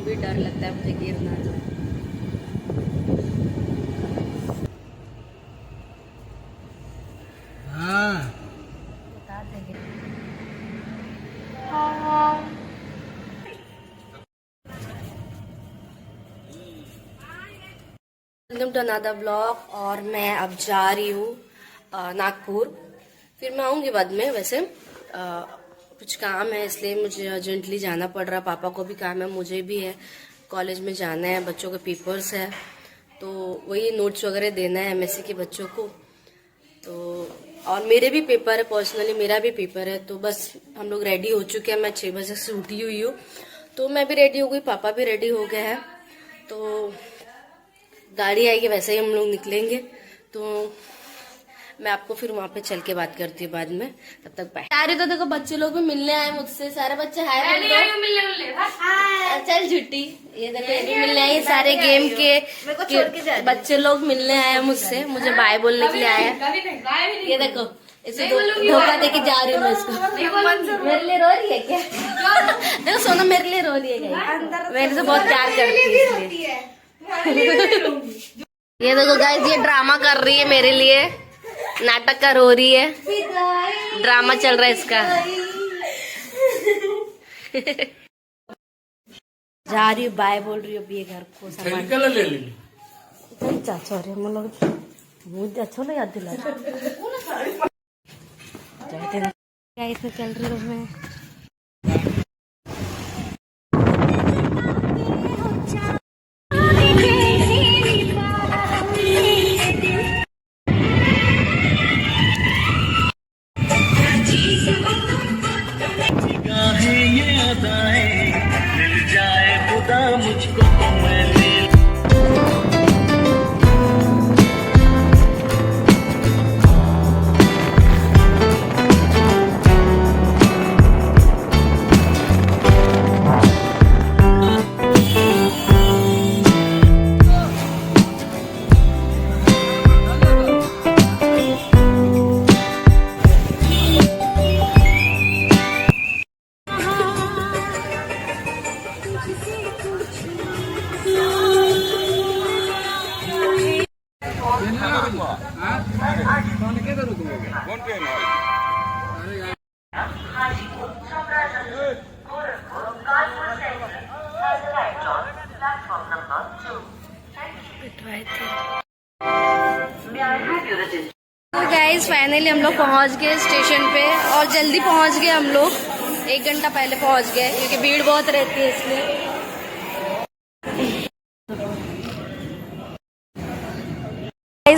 भी डर लगता है मुझे गिरना। हाँ बता देंगे। Welcome to another blog. और मैं अब जा रही हूँ नागपुर। फिर मैं आऊँगी बाद में। वैसे कुछ काम है इसलिए मुझे अर्जेंटली जाना पड़ रहा। पापा को भी काम है, मुझे भी है, कॉलेज में जाना है, बच्चों के पेपर्स है, तो वही नोट्स वगैरह देना है एमएससी के बच्चों को। तो और मेरे भी पेपर है, पर्सनली मेरा भी पेपर है। तो बस हम लोग रेडी हो चुके हैं। मैं 6 बजे से उठी हुई हूँ, तो मैं भी रेडी हो गई, पापा भी रेडी हो गए हैं। तो गाड़ी आएगी वैसे ही हम लोग निकलेंगे। तो मैं आपको फिर वहां पे चल के बात करती हूँ बाद में। तब तक बाय। यार तो देखो बच्चे लोग भी मिलने आए मुझसे, सारे बच्चे हाय चल झुट्टी। ये देखो ये भी मिलने आए, सारे गेम के बच्चे लोग मिलने आए मुझसे, मुझे बाय बोलने के लिए आए। ये देखो इसे धोखा देके जा रही हूँ मैं इसको। मेरे लिए रो रही है क्या? देखो सोना मेरे लिए रो रही है, मेरे से बहुत प्यार करती है। ये देखो गाइस ये ड्रामा कर रही है मेरे लिए, नाटक कर हो रही है, ड्रामा चल रहा है इसका। जा रही हूँ, बाय बोल रही हूँ अभी घर को सामान चाचा हम लोग बहुत अच्छा लगा याद दिला। कैसे चल रही हूँ मैं। गाइस फाइनली हम लोग पहुंच गए स्टेशन पे, और जल्दी पहुंच गए हम लोग, 1 घंटा पहले पहुंच गए क्योंकि भीड़ बहुत रहती है इसलिए।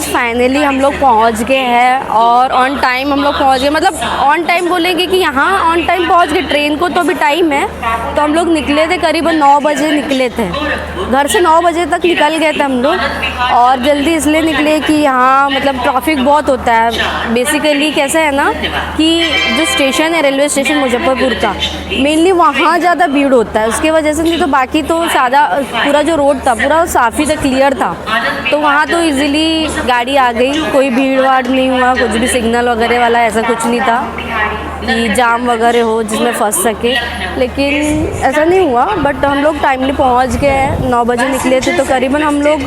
फाइनली हम लोग पहुंच गए हैं और ऑन टाइम हम लोग पहुंच गए। मतलब ऑन टाइम बोलेंगे कि यहाँ ऑन टाइम पहुंच गए। ट्रेन को तो अभी टाइम है, तो हम लोग निकले थे करीबन 9 बजे निकले थे घर से। 9 बजे तक निकल गए थे हम लोग, और जल्दी इसलिए निकले कि यहाँ मतलब ट्रैफिक बहुत होता है। बेसिकली कैसा है ना कि जो स्टेशन है रेलवे स्टेशन मुजफ्फरपुर का, मेनली वहाँ ज़्यादा भीड़ होता है, उसकी वजह से। नहीं तो बाकी तो सादा पूरा जो रोड था पूरा साफ़ ही था, क्लियर था, तो वहाँ तो ईजिली गाड़ी आ गई, कोई भीड़ भाड़ नहीं हुआ, कुछ भी सिग्नल वगैरह वाला ऐसा कुछ नहीं था कि जाम वगैरह हो जिसमें फंस सके, लेकिन ऐसा नहीं हुआ। बट हम लोग टाइमली पहुंच गए, 9 बजे निकले थे, तो करीबन हम लोग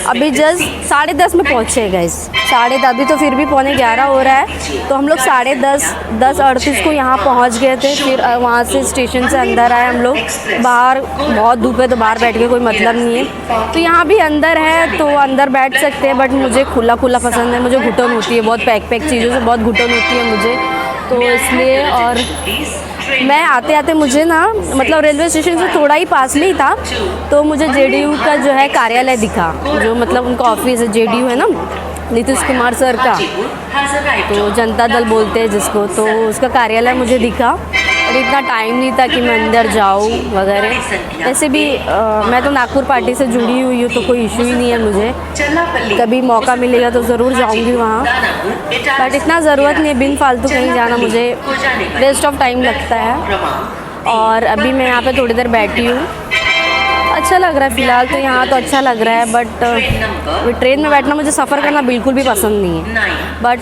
अभी जस्ट 10:30 में पहुंचे गए। 10:30 अभी तो फिर भी 11:15 हो रहा है, तो हम लोग 10:38 को यहाँ पहुँच गए थे। फिर वहाँ से स्टेशन से अंदर आए हम लोग। बाहर बहुत धूप है तो बाहर बैठ के कोई मतलब नहीं है, तो यहाँ भी अंदर है तो अंदर बैठ सकते हैं, बट मुझे खुला खुला पसंद है। मुझे घुटन होती है बहुत, पैक चीज़ों से बहुत घुटन होती है मुझे, तो इसलिए। और मैं आते आते मुझे ना मतलब रेलवे स्टेशन से थोड़ा ही पास में ही था, तो मुझे जेडीयू का जो है कार्यालय दिखा, जो मतलब उनका ऑफिस है, जेडीयू है ना नीतीश कुमार सर का, तो जनता दल बोलते हैं जिसको, तो उसका कार्यालय मुझे दिखा। और इतना टाइम नहीं था कि मैं अंदर जाऊँ वगैरह। वैसे भी मैं तो नागपुर पार्टी से जुड़ी हुई हूँ, तो कोई इशू ही नहीं है मुझे। कभी मौका मिलेगा तो ज़रूर जाऊँगी वहाँ, बट इतना ज़रूरत नहीं है बिन फालतू कहीं जाना, मुझे वेस्ट ऑफ टाइम लगता है। और अभी मैं यहाँ पे थोड़ी देर बैठी हूँ, अच्छा लग रहा है फ़िलहाल तो यहाँ तो अच्छा लग रहा है। बट ट्रेन में बैठना मुझे सफ़र करना बिल्कुल भी पसंद नहीं है, बट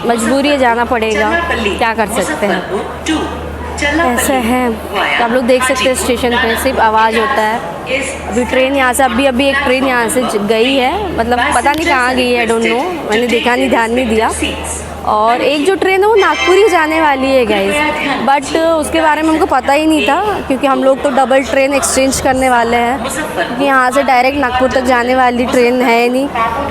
मजबूरी है, जाना पड़ेगा, क्या कर सकते हैं। ऐसा है। तो आप लोग देख सकते हैं स्टेशन पे सिर्फ आवाज़ होता है। अभी ट्रेन यहाँ से अभी एक ट्रेन यहाँ से गई है, मतलब पता नहीं कहाँ गई है, आई डोंट नो, मैंने देखा नहीं, ध्यान नहीं दिया। और एक जो ट्रेन है वो नागपुर ही जाने वाली है गाइस, बट उसके बारे में हमको पता ही नहीं था, क्योंकि हम लोग तो डबल ट्रेन एक्सचेंज करने वाले हैं, क्योंकि यहाँ से डायरेक्ट नागपुर तक जाने वाली ट्रेन है नहीं।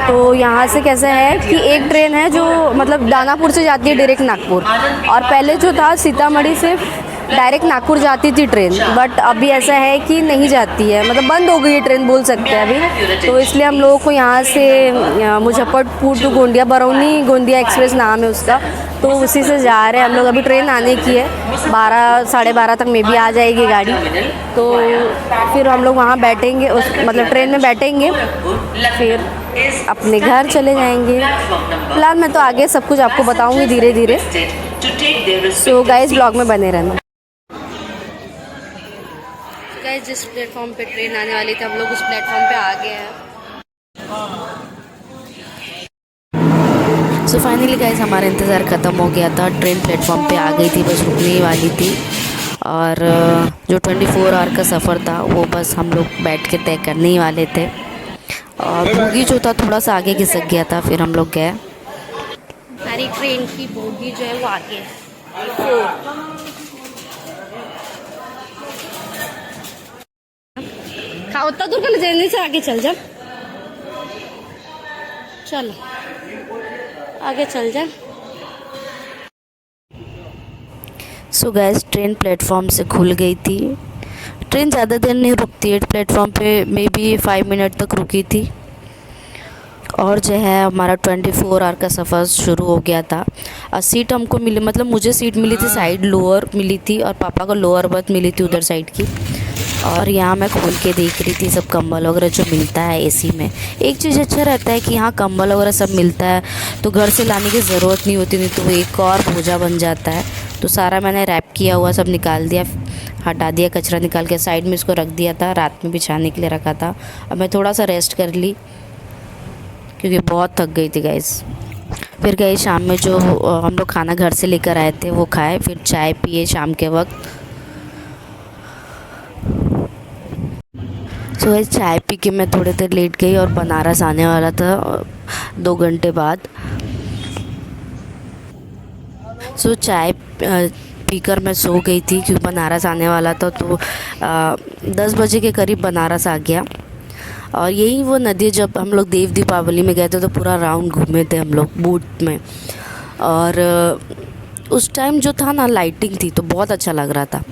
तो यहाँ से कैसे है कि एक ट्रेन है जो मतलब दानापुर से जाती है डायरेक्ट नागपुर, और पहले जो था सीतामढ़ी से डायरेक्ट नागपुर जाती थी ट्रेन, बट अभी ऐसा है कि नहीं जाती है, मतलब बंद हो गई है ट्रेन बोल सकते हैं अभी। तो इसलिए हम लोगों को यहाँ से मुजफ्फरपुर टू गोंदिया, बरौनी गोंदिया एक्सप्रेस नाम है उसका, तो उसी से जा रहे हैं हम लोग। अभी ट्रेन आने की है, 12 साढ़े 12 तक में भी आ जाएगी गाड़ी। तो फिर हम लोग वहाँ बैठेंगे, उस मतलब ट्रेन में बैठेंगे, फिर अपने घर चले जाएंगे। फिलहाल मैं तो आगे सब कुछ आपको बताऊँगी धीरे धीरे, सो गाइस ब्लॉग में बने रहना। गाइस जिस प्लेटफॉर्म पे ट्रेन आने वाली थी हम लोग उस प्लेटफॉर्म पे आ गए हैं। सो फाइनली गाइस हमारा इंतज़ार ख़त्म हो गया था, ट्रेन प्लेटफॉर्म पे आ गई थी, बस रुकने ही वाली थी। और जो 24 आवर का सफ़र था वो बस हम लोग बैठ के तय करने ही वाले थे। और बोगी जो था थोड़ा सा आगे खिसक गया था, फिर हम लोग गए। हमारी ट्रेन की बोगी जो है वो आगे है, उतना दूर का जल्दी से आगे चल जा, चल आगे चल जा। सो गैस ट्रेन प्लेटफॉर्म से खुल गई थी। ट्रेन ज़्यादा देर नहीं रुकती है प्लेटफॉर्म पे, मे बी 5 मिनट तक रुकी थी। और जो है हमारा 24 आवर का सफ़र शुरू हो गया था। सीट हमको मिली, मतलब मुझे सीट मिली थी साइड लोअर मिली थी, और पापा को लोअर बर्थ मिली थी उधर साइड की। और यहाँ मैं खोल के देख रही थी सब कंबल वगैरह जो मिलता है एसी में। एक चीज़ अच्छा रहता है कि यहाँ कंबल वगैरह सब मिलता है, तो घर से लाने की ज़रूरत नहीं होती, नहीं तो वो एक और बोझा बन जाता है। तो सारा मैंने रैप किया हुआ सब निकाल दिया, हटा दिया, कचरा निकाल के साइड में इसको रख दिया था, रात में बिछाने के लिए रखा था। अब मैं थोड़ा सा रेस्ट कर ली क्योंकि बहुत थक गई थी गाइस। फिर गए शाम में जो हम लोग खाना घर से लेकर आए थे वो खाए, फिर चाय पिए शाम के वक्त। तो चाय पी के मैं थोड़ी देर लेट गई और बनारस आने वाला था 2 घंटे बाद। सो चाय पीकर मैं सो गई थी क्योंकि बनारस आने वाला था। तो 10 बजे के करीब बनारस आ गया। और यही वो नदी, जब हम लोग देव दीपावली में गए थे तो पूरा राउंड घूमे थे हम लोग बोट में। और उस टाइम जो था ना लाइटिंग थी तो बहुत अच्छा लग रहा था।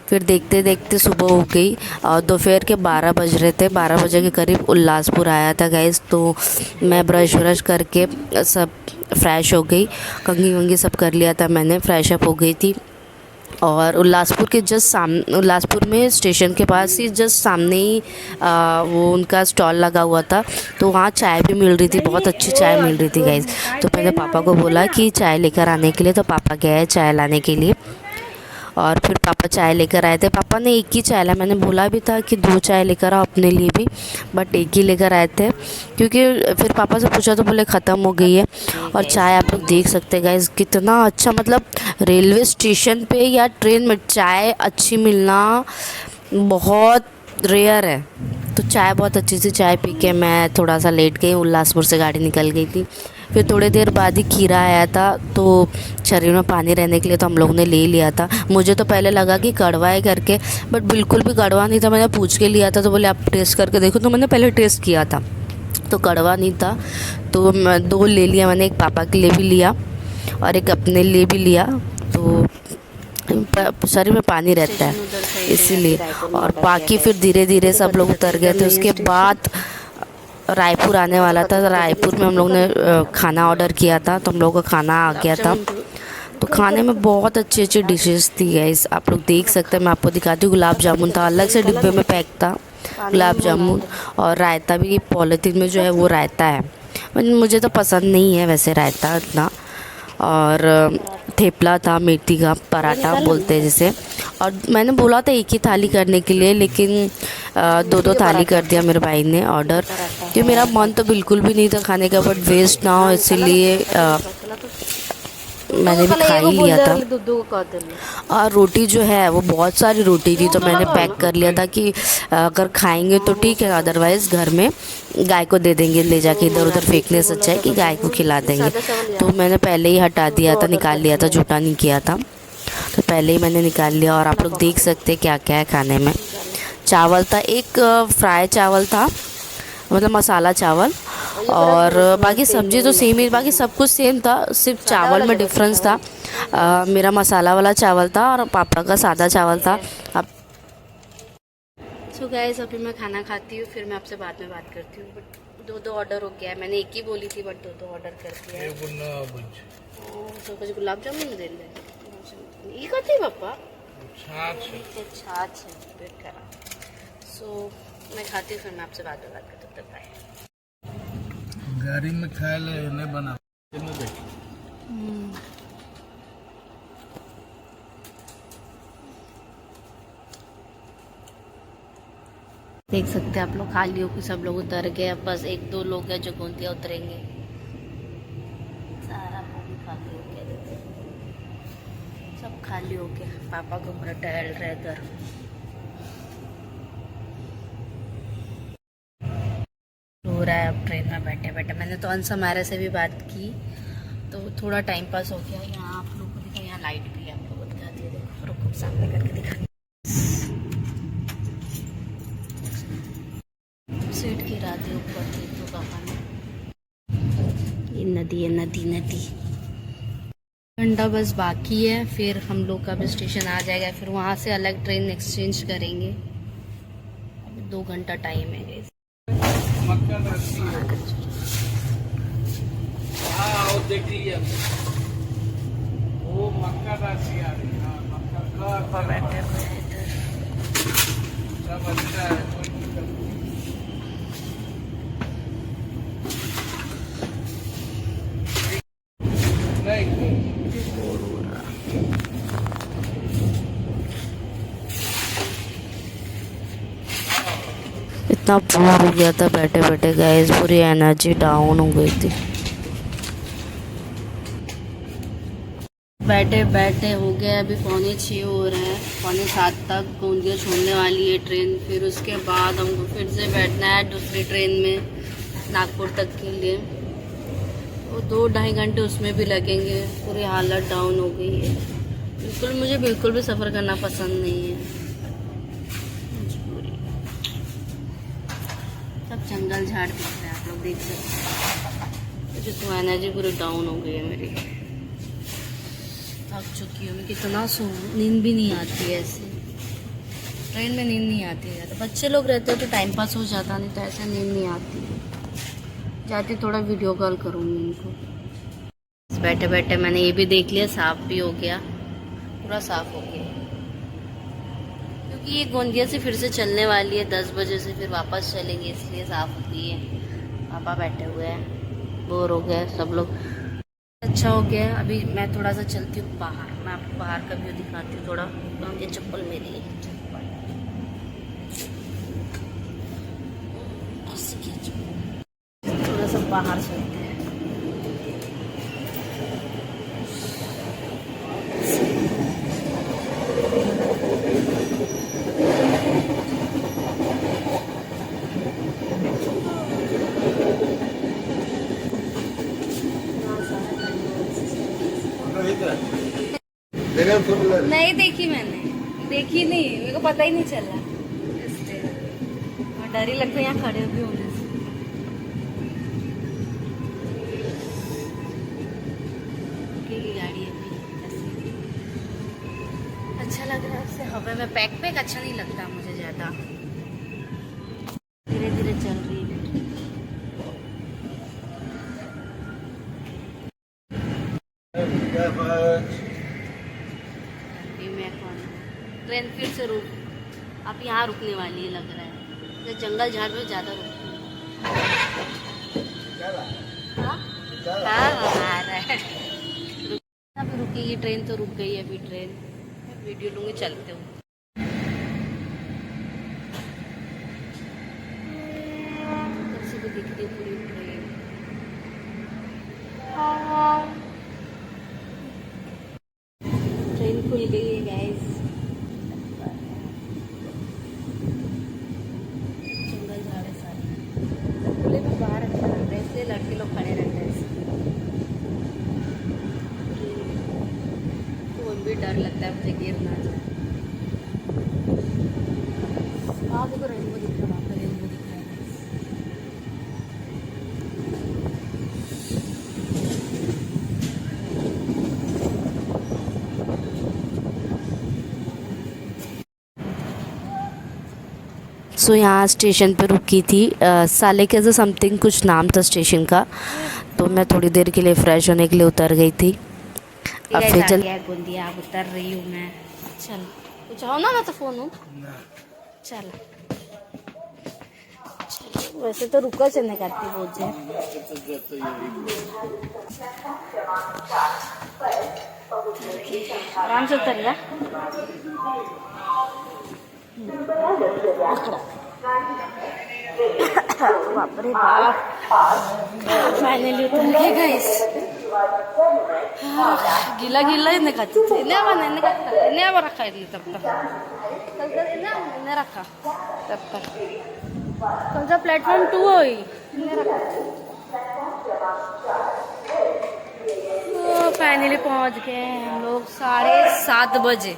फिर देखते देखते सुबह हो गई और दोपहर के 12 बज रहे थे। 12 बजे के करीब उल्लासपुर आया था गाइस। तो मैं ब्रश करके सब फ्रेश हो गई, कंघी वंगी सब कर लिया था मैंने, फ्रेश अप हो गई थी। और उल्लासपुर के जस्ट सामने, उल्लासपुर में स्टेशन के पास ही जस्ट सामने ही वो उनका स्टॉल लगा हुआ था। तो वहाँ चाय भी मिल रही थी, बहुत अच्छी चाय मिल रही थी गाइस। तो मैंने पापा को बोला कि चाय लेकर आने के लिए, तो पापा गए चाय लाने के लिए। और फिर पापा चाय लेकर आए थे। पापा ने एक ही चाय लाया, मैंने बोला भी था कि 2 चाय लेकर आओ अपने लिए भी, बट एक ही लेकर आए थे क्योंकि फिर पापा से पूछा तो बोले ख़त्म हो गई है। और चाय आप लोग देख सकते हैं गाइस कितना अच्छा, मतलब रेलवे स्टेशन पे या ट्रेन में चाय अच्छी मिलना बहुत रेयर है। तो चाय बहुत अच्छी थी। चाय पी के मैं थोड़ा सा लेट गई, उल्लासपुर से गाड़ी निकल गई थी। फिर थोड़ी देर बाद ही खीरा आया था, तो शरीर में पानी रहने के लिए तो हम लोग ने ले लिया था। मुझे तो पहले लगा कि कड़वा है करके, बट बिल्कुल भी कड़वा नहीं था। मैंने पूछ के लिया था तो बोले आप टेस्ट करके देखो, तो मैंने पहले टेस्ट किया था तो कड़वा नहीं था। तो मैं 2 ले लिया मैंने, एक पापा के लिए भी लिया और एक अपने लिए भी लिया। तो शरीर में पानी रहता है इसीलिए। और बाकी फिर धीरे धीरे सब लोग उतर गए थे। उसके बाद रायपुर आने वाला था। रायपुर में हम लोग ने खाना ऑर्डर किया था, तो हम लोग का खाना आ गया था। तो खाने में बहुत अच्छी अच्छी डिशेस थी गाइस, आप लोग देख सकते हैं। मैं आपको दिखाती हूँ। गुलाब जामुन था, अलग से डिब्बे में पैक था गुलाब जामुन। और रायता भी पॉलीथीन में जो है वो रायता है, मुझे तो पसंद नहीं है वैसे रायता इतना। और थेपला था, मेथी का पराठा बोलते हैं जिसे। और मैंने बोला था एक ही थाली करने के लिए, लेकिन 2 थाली कर दिया मेरे भाई ने ऑर्डर, क्योंकि मेरा मन तो बिल्कुल भी नहीं था खाने का, बट वेस्ट ना हो इसीलिए मैंने भी खा ही लिया था। और रोटी जो है वो बहुत सारी रोटी थी, तो मैंने पैक कर लिया था कि अगर खाएंगे तो ठीक है, अदरवाइज़ घर में गाय को दे देंगे, ले जाके इधर उधर फेंकने से अच्छा है कि गाय को खिला देंगे। तो मैंने पहले ही हटा दिया था, निकाल लिया था, झूठा नहीं किया था, तो पहले ही मैंने निकाल लिया। और आप लोग देख सकते हैं क्या क्या है खाने में। चावल था, एक फ्राई चावल था, मतलब मसाला चावल, और बाकी सब्ज़ी तो सेम ही, बाकी सब कुछ सेम था, सिर्फ चावल में डिफरेंस था। मेरा मसाला वाला चावल था और पापा का सादा चावल था। अब सो गाइस, अभी मैं खाना खाती हूँ, फिर मैं आपसे बाद में बात करती हूँ। बट दो ऑर्डर हो गया है, मैंने एक ही बोली थी बट दो ऑर्डर कर दिया है। तो कुछ गुलाब जामुन दे दे, ये कथी पापा छाछ वेट करा। सो मैं खाती हूँ, फिर मैं आपसे बाद में बात करती हूँ। तब बाय। गाड़ी में खाए ले नहीं बना। देख सकते हैं आप लोग, खाली हो कि सब लोग उतर गए, अब बस एक दो लोग हैं जो गोंदिया उतरेंगे। सारा भी खाली हो गया, सब खाली हो गया। पापा घूम रहे, टहल रहे इधर। हो रहा है अब ट्रेन में बैठे बैठे। मैंने तो अंश हमारे से भी बात की, तो थोड़ा टाइम पास हो गया। यहाँ आप लोग को दिखा, यहाँ लाइट भी है, आप लोगों को दिखाती है, देखो रुको सामने करके दिखा। सीट गिरा दी ऊपर थी तो पापा ने। ये नदी है, नदी घंटा बस बाकी है, फिर हम लोग का भी स्टेशन आ जाएगा, फिर वहाँ से अलग ट्रेन एक्सचेंज करेंगे। अभी 2 घंटा टाइम है। देख लीजिए वो मक्का राशि आ रही है, मक्का बैठे हुए हैं इधर। सब अच्छा है। इतना बोर हो गया था बैठे बैठे गाइस, पूरी एनर्जी डाउन हो गई थी। बैठे बैठे हो गए, अभी 5:45 हो रहे हैं, 5:45 तक गोंदिया छोड़ने वाली है ट्रेन। फिर उसके बाद हमको फिर से बैठना है दूसरी ट्रेन में नागपुर तक के लिए। वो 2-2.5 घंटे उसमें भी लगेंगे। पूरी हालत डाउन हो गई है, मुझे बिल्कुल भी सफ़र करना पसंद नहीं है। सब जंगल झाड़ दिख रहे हैं, आप लोग देख सकते हैं। तो एनर्जी पूरी डाउन हो गई है मेरी, थक चुकी हूँ मैं। कितना नींद भी नहीं आती है ऐसे, ट्रेन में नींद नहीं आती है। तो बच्चे लोग रहते हैं तो टाइम पास हो जाता, नहीं तो ऐसे नींद नहीं आती है। जाती थोड़ा वीडियो कॉल करूँगी उनको। बैठे बैठे मैंने ये भी देख लिया, साफ़ भी हो गया, पूरा साफ़ हो गया। क्योंकि ये गोंदिया से फिर से चलने वाली है 10 बजे से, फिर वापस चलेंगे, इसलिए साफ़ होती है। पापा बैठे हुए हैं, बोर हो गए सब लोग। अच्छा हो गया। अभी मैं थोड़ा सा चलती हूँ बाहर, मैं आपको बाहर का व्यू दिखाती हूँ थोड़ा। ये चप्पल मेरी है, थोड़ा सा बाहर चलते हैं। नहीं देखी मैंने, देखी नहीं, मेरे को पता ही नहीं चला, इसलिए मैं डर ही लगता है यहाँ खड़े भी होने से। की गाड़ी है भी अच्छा लग रहा है उससे। हवा में पैक अच्छा नहीं लगता मुझे ज़्यादा। धीरे धीरे चल रही है। ट्रेन फिर से रुक, अब यहाँ रुकने वाली है लग रहा है। तो जंगल झाड़ में ज़्यादा रुकती है। हाँ आ रहा है। अभी रुकेगी ट्रेन, तो रुक गई है अभी ट्रेन। वीडियो लूँगी, चलते हूँ। से भी दिख रही पूरी ट्रेन। लगता है मुझे गिर ना जाए। हाँ देखो रेनबो दिख रहा है, वहाँ पे रेनबो दिख रहा है। सो यहाँ स्टेशन पे रुकी थी, साले के ऐसे समथिंग कुछ नाम था स्टेशन का। तो मैं थोड़ी देर के लिए फ्रेश होने के लिए उतर गई थी। अब फिर चल गोंदिया, अब उतर रही हूँ मैं। चल कुछ हो ना तो फोन हो। ना चल वैसे तो रुका चलने करती बहुत जे आराम से उतर जा। बाप रे बाप, फाइनली उतर गए गाइस। गीला गीला इन्हें खाती थी, इन्हें आवा इन्हें खाता, इन्हें आवा रखा है तब तक, कल तक इन्हें रखा तब तक, कल तक प्लेटफॉर्म 2 हुई इन्हें रखा। तो फाइनली पहुंच गए हम लोग 7:30 बजे,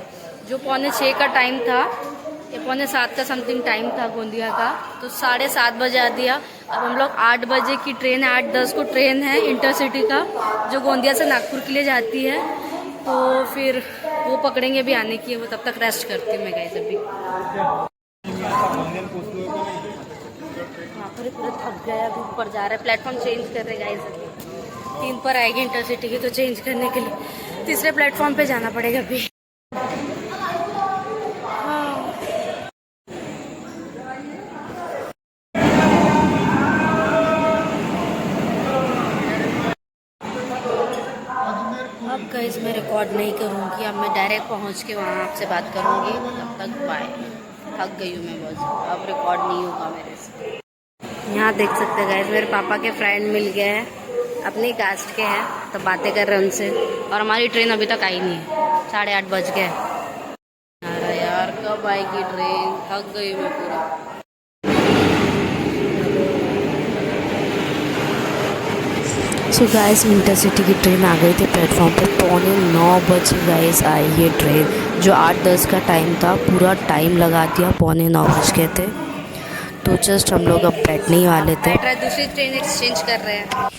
जो 6:45 का टाइम था, ये 6:45 का समथिंग टाइम था गोंदिया का, तो 7:30 बजे आ दिया। अब हम लोग 8 बजे की ट्रेन है, 8:10 को ट्रेन है इंटरसिटी का, जो गोंदिया से नागपुर के लिए जाती है। तो फिर वो पकड़ेंगे, अभी आने की है वो, तब तक रेस्ट करती हूँ मैं गाइस। अभी वहाँ पर पूरा थक गया, अभी ऊपर जा रहे हैं, प्लेटफॉर्म चेंज कर रहे गाइस। 3 पर आएगी इंटरसिटी की, तो चेंज करने के लिए तीसरे प्लेटफॉर्म पे जाना पड़ेगा अभी। अब गाइस मैं रिकॉर्ड नहीं करूँगी, अब मैं डायरेक्ट पहुँच के वहाँ आपसे बात करूँगी। तब तक बाय, थक गई हूँ मैं बहुत, अब रिकॉर्ड नहीं होगा मेरे से। यहाँ देख सकते हैं गाइस, मेरे पापा के फ्रेंड मिल गए हैं, अपनी कास्ट के हैं, तो बातें कर रहे हैं उनसे। और हमारी ट्रेन अभी तक आई नहीं है, 8:30 बज गए। अरे यार कब आएगी ट्रेन, थक गई मैं पूरा। सो गाइस इंटरसिटी की ट्रेन आ गई थी प्लेटफॉर्म पे, 9:15 बजे गाइस आई ये ट्रेन, जो 8:10 का टाइम था, पूरा टाइम लगा दिया, 9:15 बज गए थे। तो जस्ट हम लोग अब बैठने ही वाले थे, दूसरी ट्रेन एक्सचेंज कर रहे हैं।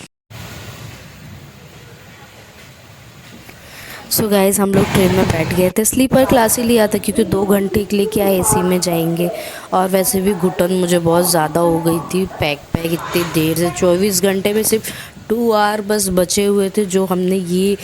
सो गाइस हम लोग ट्रेन में बैठ गए थे, स्लीपर क्लास ही लिया था क्योंकि 2 घंटे के लिए क्या एसी में जाएंगे। और वैसे भी घुटन मुझे बहुत ज़्यादा हो गई थी, पैक इतनी देर से, 24 घंटे में सिर्फ 2 आवर बस बचे हुए थे जो हमने ये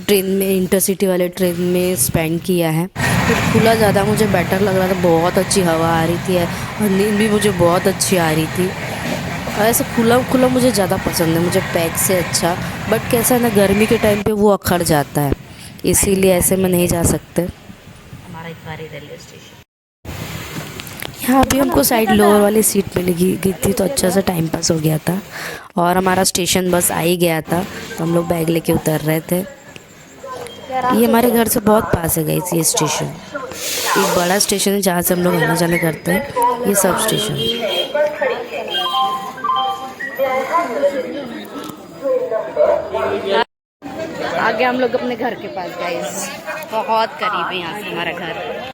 ट्रेन में, इंटरसिटी वाले ट्रेन में स्पेंड किया है। तो खुला ज़्यादा मुझे बेटर लग रहा था, बहुत अच्छी हवा आ रही थी और नींद भी मुझे बहुत अच्छी आ रही थी। और ऐसे खुला मुझे ज़्यादा पसंद है, मुझे पैक से अच्छा। बट कैसा है ना, गर्मी के टाइम पे वो अखड़ जाता है, इसीलिए ऐसे में नहीं जा सकते। हमारा इतवारी रेलवे स्टेशन, यहाँ भी हमको साइड लोअर वाली सीट मिल गई थी, तो अच्छा सा टाइम पास हो गया था। और हमारा स्टेशन बस आ ही गया था, तो हम लोग बैग लेके उतर रहे थे। ये हमारे घर से बहुत पास है गाइस, ये स्टेशन एक बड़ा स्टेशन है जहाँ से हम लोग आना जाने करते हैं, ये सब स्टेशन। आगे हम लोग अपने घर के पास गाइस, बहुत करीब है यहाँ से हमारा घर।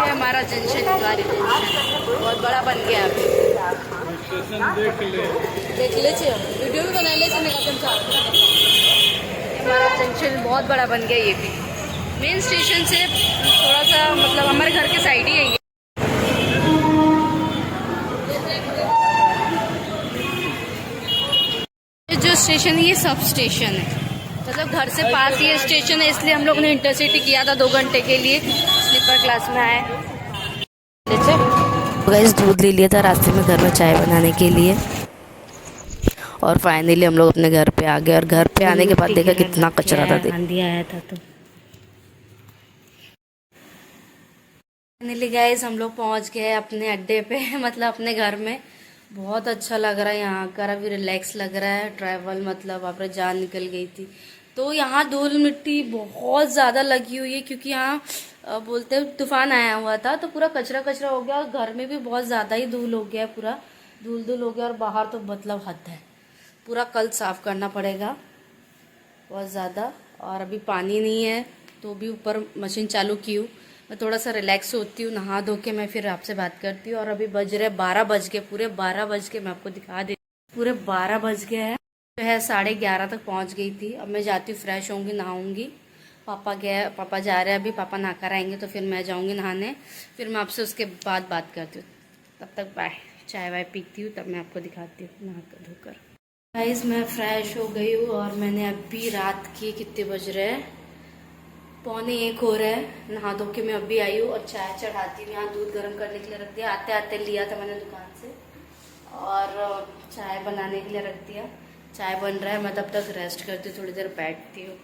ये हमारा जंक्शन, इतवारी जंक्शन बहुत बड़ा बन गया अभी। देख ले वीडियो भी बना ले, हमारा जंक्शन बहुत बड़ा बन गया। ये भी मेन स्टेशन से थोड़ा सा, मतलब हमारे घर के साइड ही है ये। जो स्टेशन है ये सब स्टेशन है, मतलब घर से पास ये स्टेशन है, इसलिए हम लोग ने इंटरसिटी किया था 2 घंटे के लिए, स्लीपर क्लास में आए। गाइस दूध ले लिया था रास्ते में घर में चाय बनाने के लिए, और फाइनली हम लोग अपने घर पे आ गए। और घर पे आने के बाद देखा कितना कचरा था, आंधी आया था। तो फाइनली गाइस हम लोग पहुंच गए अपने अड्डे पे, मतलब अपने घर में। बहुत अच्छा लग रहा है यहाँ का, अभी रिलैक्स लग रहा है। ट्रैवल मतलब वहाँ पर जान निकल गई थी, तो यहाँ धूल मिट्टी बहुत ज़्यादा लगी हुई है, क्योंकि यहाँ बोलते हैं तूफान आया हुआ था, तो पूरा कचरा कचरा हो गया। और घर में भी बहुत ज़्यादा ही धूल हो गया है, पूरा धूल हो गया। और बाहर तो मतलब हद है, पूरा कल साफ़ करना पड़ेगा बहुत ज़्यादा। और अभी पानी नहीं है तो भी ऊपर मशीन चालू की हूँ। मैं थोड़ा सा रिलैक्स होती हूँ, नहा धो के मैं फिर आपसे बात करती हूँ। और अभी बज रहे 12 बज के, पूरे 12 बज के, मैं आपको दिखा देती हूँ, पूरे 12 बज गए हैं। जो है 11:30 तक पहुँच गई थी। अब मैं जाती हूँ, फ्रेश होंगी, नहाऊंगी। पापा जा रहे हैं अभी, पापा नहा कर आएंगे तो फिर मैं जाऊँगी नहाने। फिर मैं आपसे उसके बाद बात करती हूँ। तब तक बाय। चाय वाय पीती हूँ, तब मैं आपको दिखाती हूँ नहा कर धोकर। गाइस मैं फ्रेश हो गई हूँ और मैंने अभी रात के कितने बज रहे हैं, 12:45 हो रहा है। नहा धो के मैं अभी आई हूँ और चाय चढ़ाती हूँ। यहाँ दूध गर्म करने के लिए रख दिया, आते आते लिया था मैंने दुकान से, और चाय बनाने के लिए रख दिया। चाय बन रहा है, मैं तब तक रेस्ट करती हूँ, थोड़ी देर बैठती हूँ।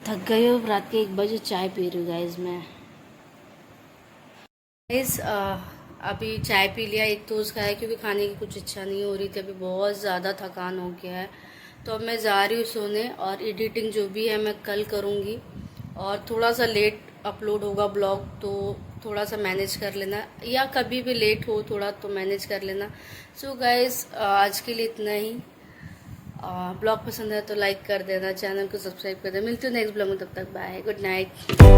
थक गई हूँ, रात के 1 बजे चाय पी रही हूँ गाइस मैं। गाइस अभी चाय पी लिया, एक टोस्ट खाया क्योंकि खाने की कुछ इच्छा नहीं हो रही थी। अभी बहुत ज़्यादा थकान हो गया है तो अब मैं जा रही हूँ सोने। और एडिटिंग जो भी है मैं कल करूँगी। और थोड़ा सा लेट अपलोड होगा ब्लॉग, तो थोड़ा सा मैनेज कर लेना, या कभी भी लेट हो थोड़ा तो मैनेज कर लेना। सो गाइस आज के लिए इतना ही। ब्लॉग पसंद है तो लाइक कर देना, चैनल को सब्सक्राइब कर देना। मिलती हूँ नेक्स्ट ब्लॉग में, तब तक बाय, गुड नाइट।